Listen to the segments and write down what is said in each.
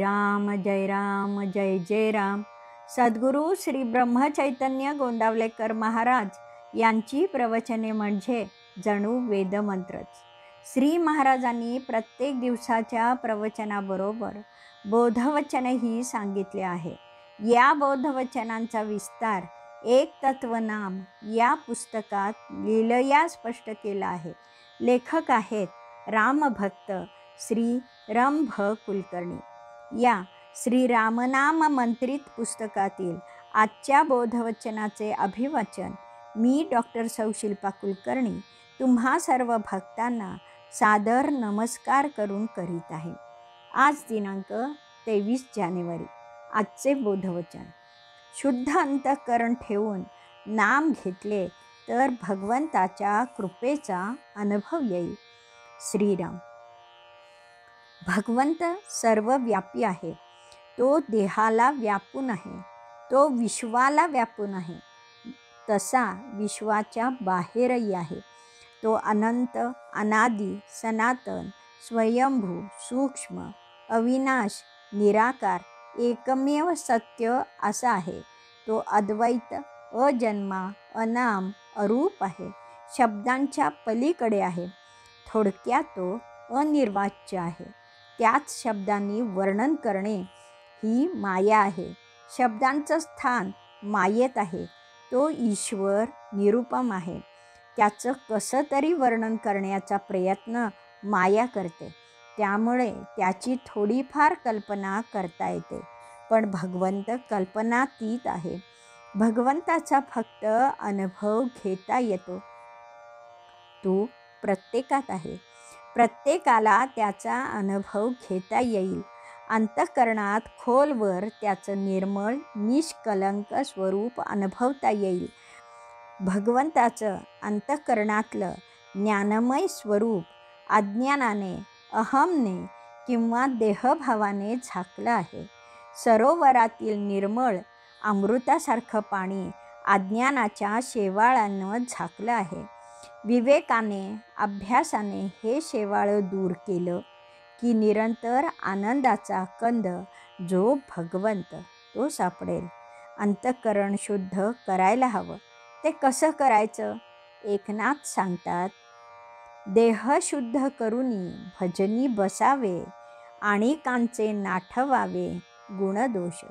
राम जय जय राम. सद्गुरू श्री ब्रह्मचैतन्य गोंदावलेकर महाराज यांची प्रवचने म्हणजे जणू वेदमंत्रच. श्री महाराजांनी प्रत्येक दिवसाच्या प्रवचनाबरोबर बोधवचनही सांगितले आहे. या बोधवचनांचा विस्तार एक तत्वनाम या पुस्तकात लीलया स्पष्ट केला आहे. लेखक आहेत रामभक्त श्री रंभ कुलकर्णी. या श्री रामनाम मंत्रित पुस्तकातील आजच्या बोधवचनाचे अभिवाचन मी डॉक्टर सौ शिल्पा कुलकर्णी तुम्हा सर्व भक्तांना सादर नमस्कार करून करीत आहे. आज दिनांक 23 जानेवारी. आजचे बोधवचन. शुद्ध अंतःकरण ठेवून नाम घेतले तर भगवंताच्या कृपेचा अनुभव येईल. श्रीराम. भगवंत सर्वव्यापी आहे. तो देहाला व्यापून आहे. तो विश्वाला व्यापून आहे. तसा विश्वाच्या बाहेरही आहे. तो अनंत, अनादी, सनातन, स्वयंभू, सूक्ष्म, अविनाश, निराकार, एकमेव सत्य असा आहे. तो अद्वैत, अजन्मा, अनाम, अरूप आहे. शब्दांच्या पलीकडे आहे. थोडक्यात तो अनिर्वाच्य आहे. त्याच शब्दांनी वर्णन करणे ही माया आहे. शब्दांचं स्थान मायेत आहे. तो ईश्वर निरुपम आहे. त्याचं कसं तरी वर्णन करण्याचा प्रयत्न माया करते. त्यामुळे त्याची थोडीफार कल्पना करता येते. पण भगवंत कल्पनातीत आहे. भगवंताचा फक्त अनुभव घेता येतो. तो प्रत्येकात आहे. प्रत्येकाला त्याचा अनुभव घेता येईल. अंतःकरणात खोलवर त्याचं निर्मळ निष्कलंक स्वरूप अनुभवता येईल. भगवंताचं अंतःकरणातलं ज्ञानमय स्वरूप अज्ञानाने, अहमने किंवा देहभावाने झाकलं आहे. सरोवरातील निर्मळ अमृतासारखं पाणी अज्ञानाच्या शेवाळानं झाकलं आहे. विवेकाने, अभ्यासाने हे शेवाळं दूर केलं की निरंतर आनंदाचा कंद जो भगवंत तो सापडेल. अंतःकरण शुद्ध करायला हवं. ते कसं करायचं? एकनाथ सांगतात, देह शुद्ध करुनी भजनी बसावे आणि कांचे नाठवावे गुणदोष.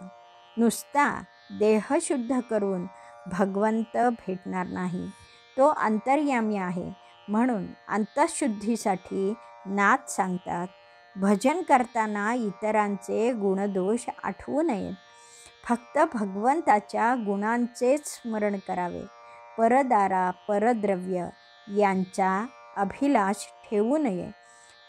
नुसता देह शुद्ध करून भगवंत भेटणार नाही. तो अंतर्यामी आहे. म्हणून अंतःशुद्धीसाठी नाथ सांगतात, भजन करताना इतरांचे गुणदोष आठवू नयेत. फक्त भगवंताच्या गुणांचेच स्मरण करावे. परदारा, परद्रव्य यांचा अभिलाष ठेवू नये.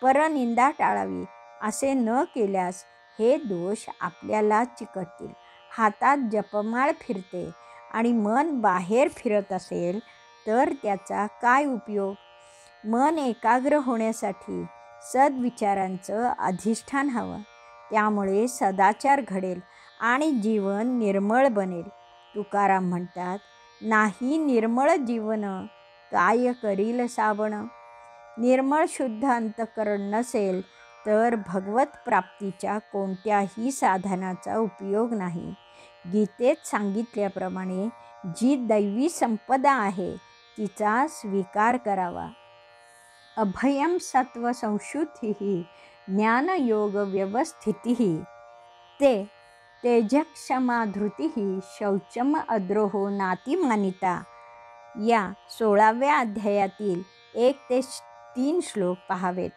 परनिंदा टाळावी. असे न केल्यास हे दोष आपल्याला चिकटतील. हातात जपमाळ फिरते आणि मन बाहेर फिरत असेल तर त्याचा काय उपयोग? मन एकाग्र होण्यासाठी सद्विचारांचं अधिष्ठान हवं. त्यामुळे सदाचार घडेल आणि जीवन निर्मळ बनेल. तुकाराम म्हणतात, नाही निर्मळ जीवन काय करील साबण. निर्मळ शुद्ध अंतःकरण नसेल तर भगवत प्राप्तीच्या कोणत्याही साधनाचा उपयोग नाही. गीतेत सांगितल्याप्रमाणे जी दैवी संपदा आहे तिचा स्वीकार करावा. अभयम सत्व संशुद्धिः ज्ञानयोग व्यवस्थितिः ते तेजक्षमा धृतिः शौचम अद्रोहो नातिमानिता. या 16व्या अध्यायातील 1 ते 3 श्लोक पाहावेत.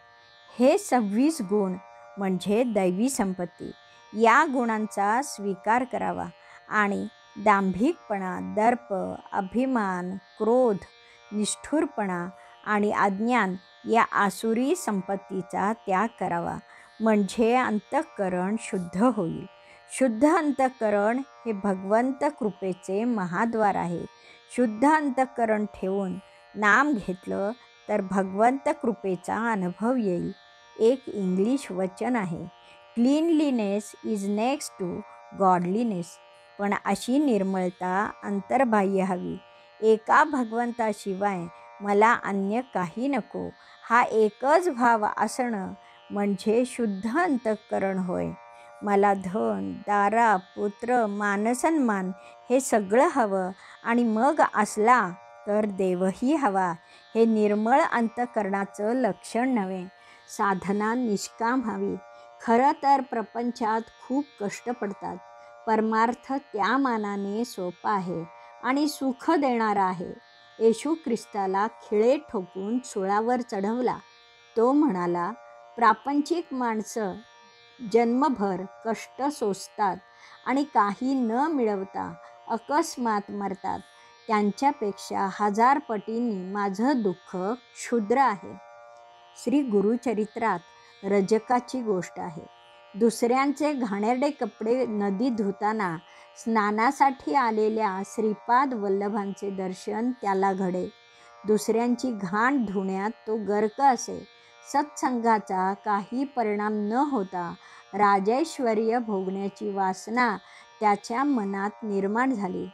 हे 26 गुण म्हणजे दैवी संपत्ती. या गुणांचा स्वीकार करावा आणि दांभिकपणा, दर्प, अभिमान, क्रोध, निष्ठुरपणा आणि अज्ञान या आसुरी संपत्तीचा त्याग करावा. म्हणजे अंतःकरण शुद्ध होईल. शुद्ध अंतःकरण हे भगवंत कृपेचे महाद्वार आहे. शुद्ध अंतःकरण ठेवून नाम घेतलं तर भगवंत कृपेचा अनुभव येईल. एक इंग्लिश वचन आहे, cleanliness is next to godliness. पण अशी निर्मळता अंतर्बाह्य हवी. एका भगवंताशिवाय मला अन्य काही नको हा एकच भाव असणं म्हणजे शुद्ध अंतःकरण होय. मला धन, दारा, पुत्र, मानसन्मान हे सगळं हवं आणि मग असला तर देवही हवा, हे निर्मळ अंतःकरणाचं लक्षण नव्हे. साधना निष्काम हवी. खरं तर प्रपंचात खूप कष्ट पडतात. परमार्थ त्या मानाने सोपा आहे आणि सुख देणारा आहे. येशू ख्रिस्ताला खिळे ठोकून सुळावर चढवला. तो म्हणाला, प्रापंचिक माणसं जन्मभर कष्ट सोसतात आणि काही न मिळवता अकस्मात मरतात. त्यांच्यापेक्षा 1000 पटींनी माझं दुःख क्षुद्र आहे. श्री गुरुचरित्रात रजकाची गोष्ट आहे. दुसऱ्यांचे घाणेरडे कपडे नदीत धुताना स्नानासाठी आलेल्या श्रीपाद वल्लभांचे दर्शन त्याला घडे. दुसऱ्यांची घाण धुण्यात तो गर्क असे. सत्संगाचा काही परिणाम न होता राजैश्वर्य भोगण्याची वासना त्याच्या मनात निर्माण झाली.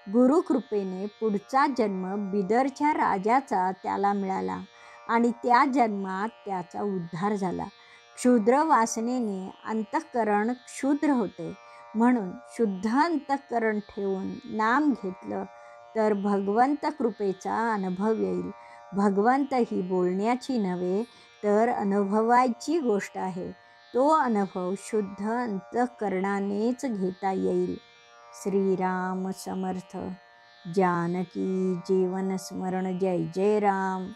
गुरुकृपेने पुढचा जन्म बिदरच्या राजाचा त्याला मिळाला आणि त्या जन्मात त्याचा उद्धार झाला. क्षुद्र वासनेने अंतःकरण क्षुद्र होते. म्हणून शुद्ध अंतःकरण ठेवून नाम घेतलं तर भगवंत कृपेचा अनुभव येईल. भगवंत ही बोलण्याची नव्हे तर अनुभवायची गोष्ट आहे. तो अनुभव शुद्ध अंतःकरणानेच घेता येईल. श्रीराम समर्थ. जानकी जीवन स्मरण. जय जय राम.